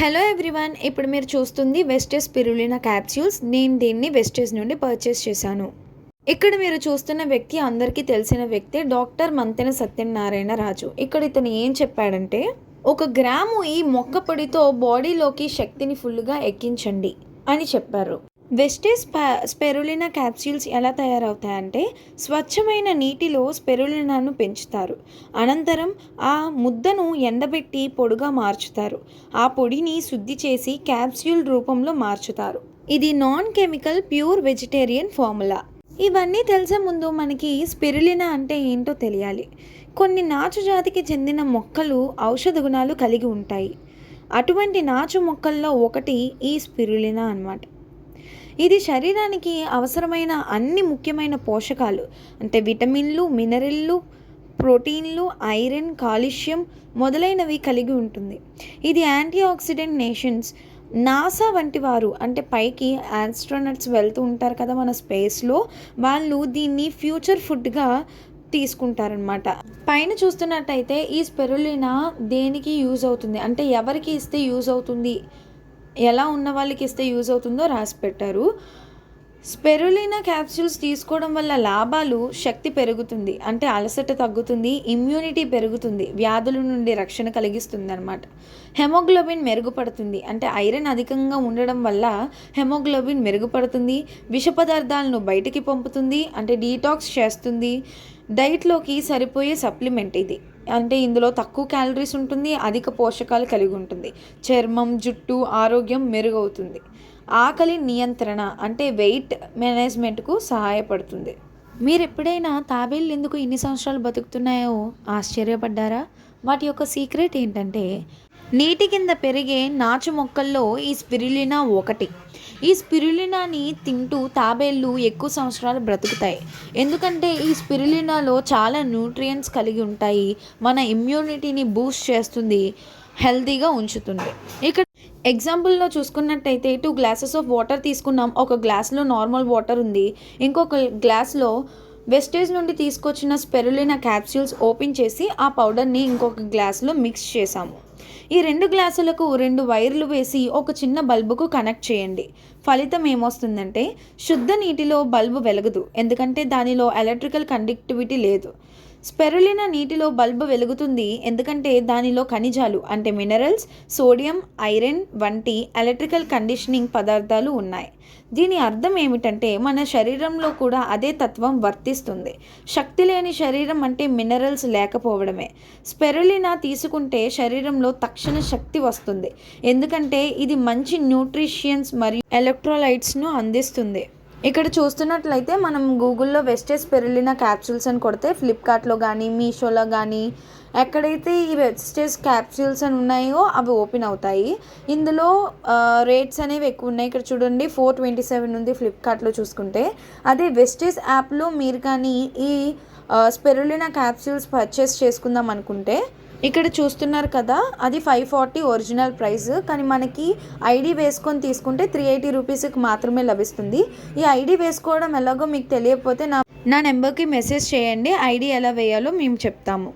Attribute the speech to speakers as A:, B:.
A: Hello everyone, ఇప్పుడు మీరు చూస్తుంది వెస్టేజ్ స్పిరులినా క్యాప్సూల్స్. నేను దీన్ని వెస్టేజ్ నుండి పర్చేస్ చేశాను. ఇక్కడ మీరు చూస్తున్న వ్యక్తి అందరికీ తెలిసిన వ్యక్తి, డాక్టర్ మంతెన సత్యనారాయణ రాజు. ఇక్కడ ఇతను ఏం చెప్పాడంటే, 1 గ్రాము ఈ మొక్క పొడితో బాడీలోకి శక్తిని ఫుల్గా ఎక్కించండి అని చెప్పారు. వెస్టేజ్ స్పిరులినా క్యాప్సూల్స్ ఎలా తయారవుతాయంటే, స్వచ్ఛమైన నీటిలో స్పిరులినాను పెంచుతారు. అనంతరం ఆ ముద్దను ఎండబెట్టి పొడిగా మార్చుతారు. ఆ పొడిని శుద్ధి చేసి క్యాప్సూల్ రూపంలో మార్చుతారు. ఇది non chemical pure vegetarian formula. ఇవన్నీ తెలిసే ముందు మనకి స్పిరులినా అంటే ఏంటో తెలియాలి. కొన్ని నాచు జాతికి చెందిన మొక్కలు ఔషధ గుణాలు కలిగి ఉంటాయి. అటువంటి నాచు మొక్కల్లో ఒకటి ఈ స్పిరులినా అన్నమాట. ఇది శరీరానికి అవసరమైన అన్ని ముఖ్యమైన పోషకాలు అంటే విటమిన్లు, మినరల్లు, ప్రోటీన్లు, ఐరన్, కాల్షియం మొదలైనవి కలిగి ఉంటుంది. ఇది యాంటీ ఆక్సిడెంట్ నేషన్స్ నాసా వంటి వారు, అంటే పైకి ఆస్ట్రోనట్స్ వెళ్తూ ఉంటారు కదా మన స్పేస్లో, వాళ్ళు దీన్ని ఫ్యూచర్ ఫుడ్గా తీసుకుంటారనమాట. పైన చూస్తున్నట్టయితే ఈ స్పిరులినా దేనికి యూజ్ అవుతుంది అంటే ఎవరికి ఇస్తే యూజ్ అవుతుంది, ఎలా ఉన్న వాళ్ళకి ఇస్తే యూజ్ అవుతుందో రాసి పెట్టారు. స్పిరులినా క్యాప్సూల్స్ తీసుకోవడం వల్ల లాభాలు: శక్తి పెరుగుతుంది అంటే అలసట తగ్గుతుంది, ఇమ్యూనిటీ పెరుగుతుంది, వ్యాధుల నుండి రక్షణ కలిగిస్తుంది అనమాట. హెమోగ్లోబిన్ మెరుగుపడుతుంది అంటే ఐరన్ అధికంగా ఉండడం వల్ల హెమోగ్లోబిన్ మెరుగుపడుతుంది. విష పదార్థాలను బయటికి పంపుతుంది అంటే డీటాక్స్ చేస్తుంది. డైట్లోకి సరిపోయే సప్లిమెంట్ ఇది, అంటే ఇందులో తక్కువ క్యాలరీస్ ఉంటుంది, అధిక పోషకాలు కలిగి ఉంటుంది. చర్మం, జుట్టు ఆరోగ్యం మెరుగవుతుంది. ఆకలి నియంత్రణ అంటే వెయిట్ మేనేజ్మెంట్కు సహాయపడుతుంది. మీరు ఎప్పుడైనా తాబేళ్ళు ఎందుకు ఇన్ని సంవత్సరాలు బతుకుతున్నాయో ఆశ్చర్యపడ్డారా? వాటి యొక్క సీక్రెట్ ఏంటంటే, నీటి కింద పెరిగే నాచు మొక్కల్లో ఈ స్పిరులినా ఒకటి. ఈ స్పిరులినాని తింటూ తాబేళ్ళు ఎక్కువ సంవత్సరాలు బ్రతుకుతాయి. ఎందుకంటే ఈ స్పిరులినాలో చాలా న్యూట్రియంట్స్ కలిగి ఉంటాయి. మన ఇమ్యూనిటీని బూస్ట్ చేస్తుంది, హెల్తీగా ఉంచుతుంది. ఇక్కడ ఎగ్జాంపుల్లో చూసుకున్నట్టయితే 2 గ్లాసెస్ ఆఫ్ వాటర్ తీసుకున్నాం. ఒక గ్లాస్లో నార్మల్ వాటర్ ఉంది, ఇంకొక గ్లాస్లో వెస్టేజ్ నుండి తీసుకొచ్చిన స్పిరులినా క్యాప్సూల్స్ ఓపెన్ చేసి ఆ పౌడర్ని ఇంకొక గ్లాస్లో మిక్స్ చేసాము. ఈ 2 గ్లాసులకు 2 వైర్లు వేసి ఒక చిన్న బల్బుకు కనెక్ట్ చేయండి. ఫలితం ఏమొస్తుందంటే, శుద్ధ నీటిలో బల్బు వెలగదు, ఎందుకంటే దానిలో ఎలక్ట్రికల్ కండక్టివిటీ లేదు. స్పిరులినా నీటిలో బల్బు వెలుగుతుంది ఎందుకంటే దానిలో ఖనిజాలు అంటే మినరల్స్, సోడియం, ఐరన్ వంటి ఎలక్ట్రికల్ కండిషనింగ్ పదార్థాలు ఉన్నాయి. దీని అర్థం ఏమిటంటే, మన శరీరంలో కూడా అదే తత్వం వర్తిస్తుంది. శక్తి లేని శరీరం అంటే మినరల్స్ లేకపోవడమే. స్పిరులినా తీసుకుంటే శరీరంలో తక్షణ శక్తి వస్తుంది, ఎందుకంటే ఇది మంచి న్యూట్రిషియన్స్ మరియు ఎలక్ట్రోలైట్స్ను అందిస్తుంది. ఇక్కడ చూస్తున్నట్లయితే మనం గూగుల్లో వెస్టేజ్ స్పిరులినా క్యాప్సూల్స్ అని కొడితే ఫ్లిప్కార్ట్లో కానీ మీషోలో కానీ ఎక్కడైతే ఈ వెస్టేజ్ క్యాప్సూల్స్ అని ఉన్నాయో అవి ఓపెన్ అవుతాయి. ఇందులో రేట్స్ అనేవి ఎక్కువ ఉన్నాయి. ఇక్కడ చూడండి 427 ఉంది ఫ్లిప్కార్ట్లో చూసుకుంటే. అదే వెస్టేజ్ యాప్లో మీరు కానీ ఈ స్పిరులినా క్యాప్సూల్స్ పర్చేస్ చేసుకుందాం అనుకుంటే, ఇక్కడ చూస్తున్నారు కదా, అది 540 ఒరిజినల్ ప్రైస్, కానీ మనకి ఐడి వేసుకొని తీసుకుంటే 380 రూపీస్కి మాత్రమే లభిస్తుంది. ఈ ఐడి వేసుకోవడం ఎలాగో మీకు తెలియకపోతే నా నెంబర్కి మెసేజ్ చేయండి, ఐడి ఎలా వేయాలో మేము చెప్తాము.